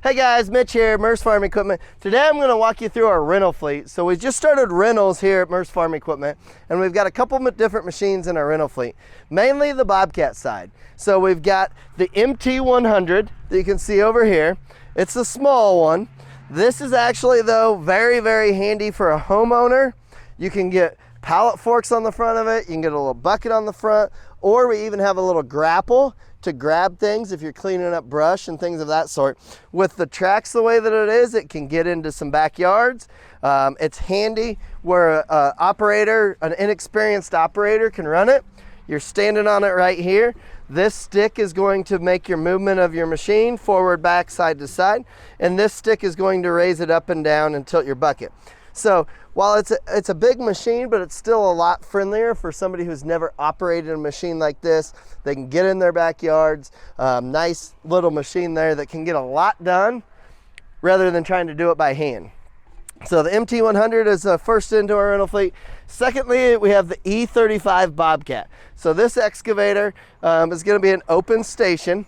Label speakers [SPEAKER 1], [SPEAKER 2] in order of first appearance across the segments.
[SPEAKER 1] Hey guys, Mitch here, Merz Farm Equipment. Today I'm going to walk you through our rental fleet. So we just started rentals here at Merz Farm Equipment, and we've got a couple different machines in our rental fleet, mainly the Bobcat side. So we've got the MT100 that you can see over here. It's a small one. This is actually, though, very, very handy for a homeowner. You can get pallet forks on the front of it, you can get a little bucket on the front, or we even have a little grapple to grab things if you're cleaning up brush and things of that sort. With the tracks the way that it is, it can get into some backyards. It's handy where an inexperienced operator can run it. You're standing on it right here. This stick is going to make your movement of your machine forward, back, side to side, and this stick is going to raise it up and down and tilt your bucket. So while it's a big machine, but it's still a lot friendlier for somebody who's never operated a machine like this. They can get in their backyards. Nice little machine there that can get a lot done rather than trying to do it by hand. So the MT100 is first into our rental fleet. Secondly, we have the E35 Bobcat. So this excavator is going to be an open station,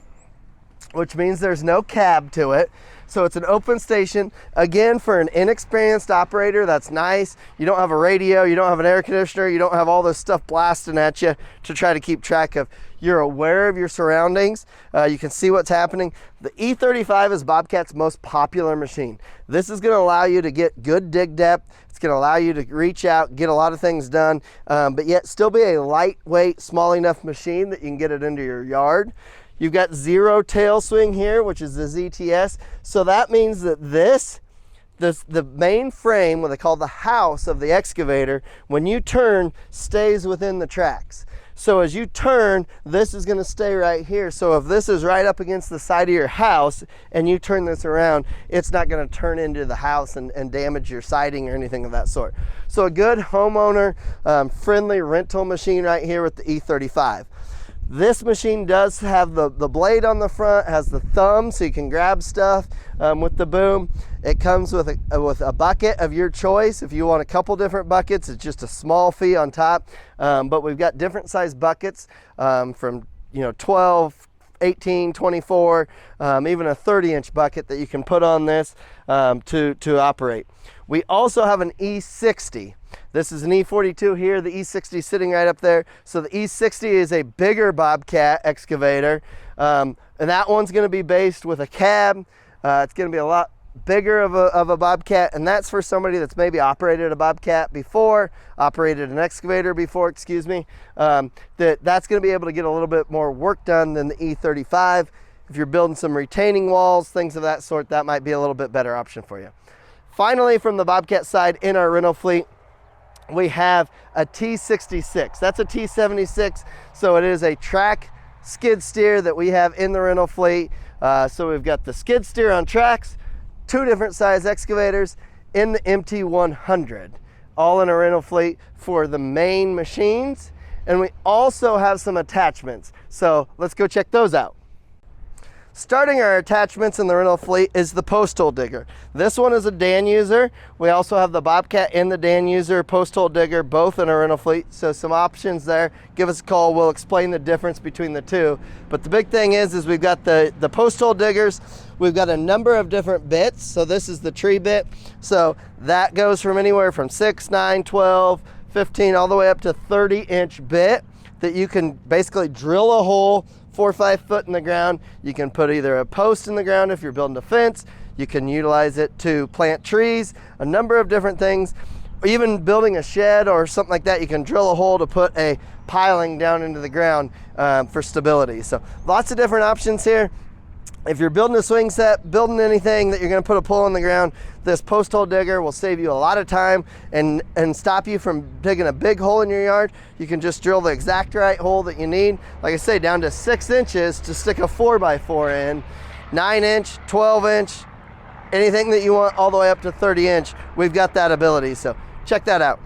[SPEAKER 1] which means there's no cab to it. So it's an open station. Again, for an inexperienced operator, that's nice. You don't have a radio, you don't have an air conditioner, you don't have all this stuff blasting at you to try to keep track of. You're aware of your surroundings. You can see what's happening. The E35 is Bobcat's most popular machine. This is gonna allow you to get good dig depth. It's gonna allow you to reach out, get a lot of things done, but yet still be a lightweight, small enough machine that you can get it into your yard. You've got zero tail swing here, which is the ZTS. So that means that the main frame, what they call the house of the excavator, when you turn, stays within the tracks. So as you turn, this is gonna stay right here. So if this is right up against the side of your house and you turn this around, it's not gonna turn into the house and damage your siding or anything of that sort. So a good homeowner friendly rental machine right here with the E35. This machine does have the blade on the front, has the thumb so you can grab stuff with the boom. It comes with a bucket of your choice. If you want a couple different buckets, it's just a small fee on top. But we've got different size buckets from 12, 18, 24, even a 30-inch bucket that you can put on this to operate. We also have an E60. This is an E42 here, the E60 sitting right up there. So the E60 is a bigger Bobcat excavator, and that one's gonna be based with a cab. It's gonna be a lot bigger of a Bobcat, and that's for somebody that's maybe operated a Bobcat before, operated an excavator before, excuse me. That's gonna be able to get a little bit more work done than the E35. If you're building some retaining walls, things of that sort, that might be a little bit better option for you. Finally, from the Bobcat side in our rental fleet, we have a T66. That's a T76, so it is a track skid steer that we have in the rental fleet. So we've got the skid steer on tracks, two different size excavators in the MT100, all in a rental fleet for the main machines. And we also have some attachments. So let's go check those out. Starting our attachments in the rental fleet is the post hole digger. This one is a Danuser. We also have the Bobcat and the Danuser post hole digger, both in our rental fleet. So some options there. Give us a call. We'll explain the difference between the two. But the big thing is we've got the post hole diggers. We've got a number of different bits. So this is the tree bit. So that goes from anywhere from 6, 9, 12, 15, all the way up to 30-inch bit that you can basically drill a hole 4 or 5 foot in the ground. You can put either a post in the ground if you're building a fence. You can utilize it to plant trees, a number of different things. Even building a shed or something like that, you can drill a hole to put a piling down into the ground for stability. So lots of different options here. If you're building a swing set, building anything that you're gonna put a pole in the ground, this post hole digger will save you a lot of time and stop you from digging a big hole in your yard. You can just drill the exact right hole that you need. Like I say, down to 6 inches to stick a 4x4 in, 9-inch, 12-inch, anything that you want all the way up to 30-inch, we've got that ability, so check that out.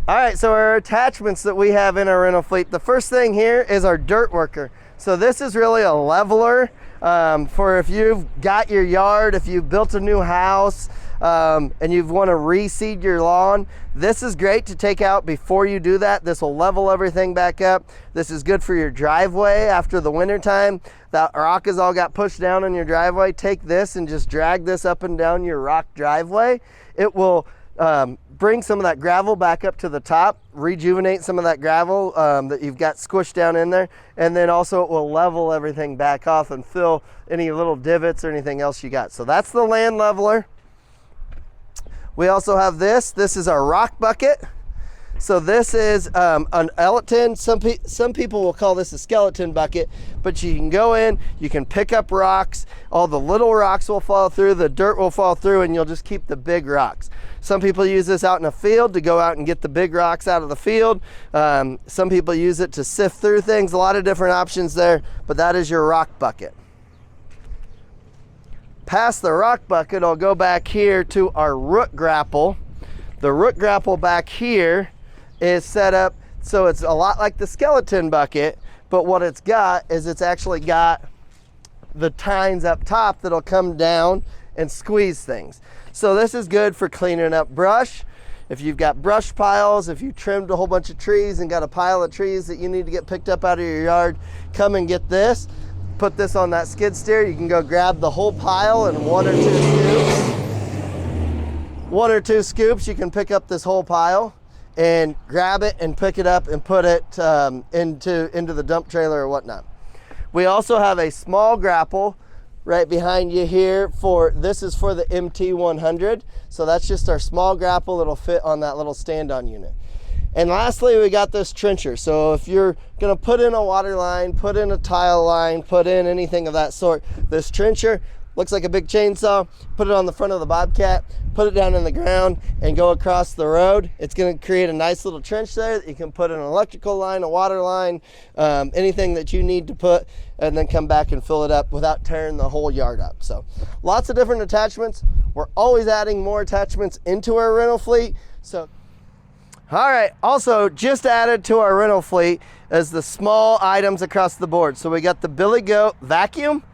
[SPEAKER 1] All right, so our attachments that we have in our rental fleet, the first thing here is our dirt worker. So this is really a leveler for if you've got your yard, if you've built a new house, and you want to reseed your lawn, this is great to take out before you do that. This will level everything back up. This is good for your driveway after the winter time. That rock has all got pushed down in your driveway. Take this and just drag this up and down your rock driveway. It will bring some of that gravel back up to the top, rejuvenate some of that gravel that you've got squished down in there, and then also it will level everything back off and fill any little divots or anything else you got. So that's the land leveler. We also have this. This is our rock bucket. So this is an Elton. Some people will call this a skeleton bucket, but you can go in, you can pick up rocks. All the little rocks will fall through, the dirt will fall through, and you'll just keep the big rocks. Some people use this out in a field to go out and get the big rocks out of the field. Some people use it to sift through things. A lot of different options there, but that is your rock bucket. Past the rock bucket, I'll go back here to our root grapple. The root grapple back here is set up so it's a lot like the skeleton bucket, but what it's got is it's actually got the tines up top that'll come down and squeeze things. So this is good for cleaning up brush. If you've got brush piles, if you trimmed a whole bunch of trees and got a pile of trees that you need to get picked up out of your yard, come and get this. Put this on that skid steer. You can go grab the whole pile in one or two scoops. You can pick up this whole pile and grab it and pick it up and put it into the dump trailer or whatnot. We also have a small grapple right behind you here. This is for the MT100. So that's just our small grapple that'll fit on that little stand-on unit. And lastly, we got this trencher. So if you're gonna put in a water line, put in a tile line, put in anything of that sort, this trencher looks like a big chainsaw. Put it on the front of the Bobcat, put it down in the ground and go across the road. It's gonna create a nice little trench there that you can put in an electrical line, a water line, anything that you need to put, and then come back and fill it up without tearing the whole yard up. So lots of different attachments. We're always adding more attachments into our rental fleet. So all right, also just added to our rental fleet is the small items across the board. So we got the Billy Goat vacuum,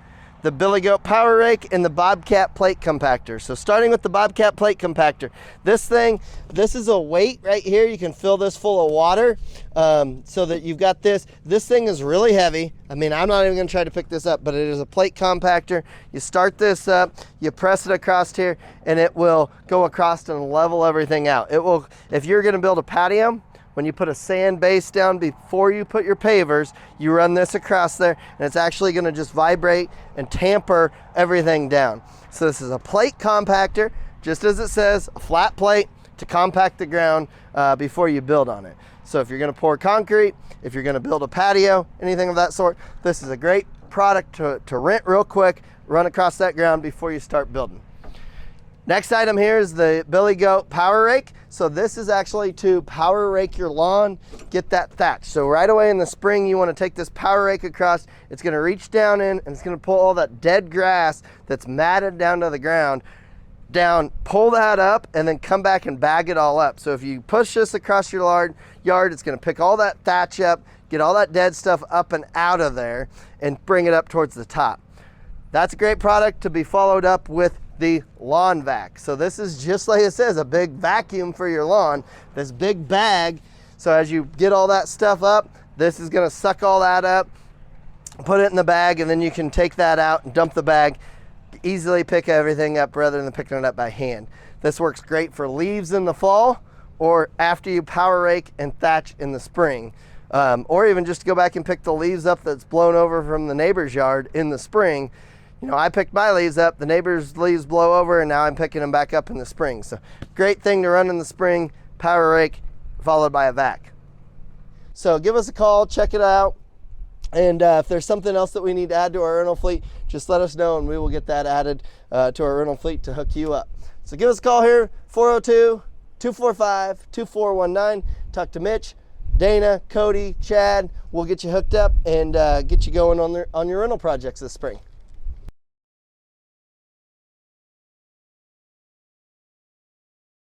[SPEAKER 1] the Billy Goat power rake, and the Bobcat plate compactor. So starting with the Bobcat plate compactor, this is a weight right here. You can fill this full of water so that you've got this. This thing is really heavy. I mean, I'm not even gonna try to pick this up, but it is a plate compactor. You start this up, you press it across here, and it will go across and level everything out. It will, if you're gonna build a patio, when you put a sand base down before you put your pavers, you run this across there and it's actually gonna just vibrate and tamper everything down. So this is a plate compactor, just as it says, a flat plate to compact the ground before you build on it. So if you're gonna pour concrete, if you're gonna build a patio, anything of that sort, this is a great product to rent real quick, run across that ground before you start building. Next item here is the Billy Goat power rake. So this is actually to power rake your lawn, get that thatch. So right away in the spring, you want to take this power rake across. It's going to reach down in and it's going to pull all that dead grass that's matted down to the ground down, pull that up, and then come back and bag it all up. So if you push this across your yard, it's going to pick all that thatch up, get all that dead stuff up and out of there, and bring it up towards the top. That's a great product to be followed up with the lawn vac. So this is just like it says, a big vacuum for your lawn, this big bag. So as you get all that stuff up, this is gonna suck all that up, put it in the bag, and then you can take that out and dump the bag, easily pick everything up rather than picking it up by hand. This works great for leaves in the fall or after you power rake and thatch in the spring. Or even just to go back and pick the leaves up that's blown over from the neighbor's yard in the spring. You know, I picked my leaves up, the neighbor's leaves blow over, and now I'm picking them back up in the spring. So great thing to run in the spring, power rake, followed by a vac. So give us a call, check it out. And if there's something else that we need to add to our rental fleet, just let us know and we will get that added to our rental fleet to hook you up. So give us a call here, 402-245-2419. Talk to Mitch, Dana, Cody, Chad. We'll get you hooked up and get you going on your rental projects this spring.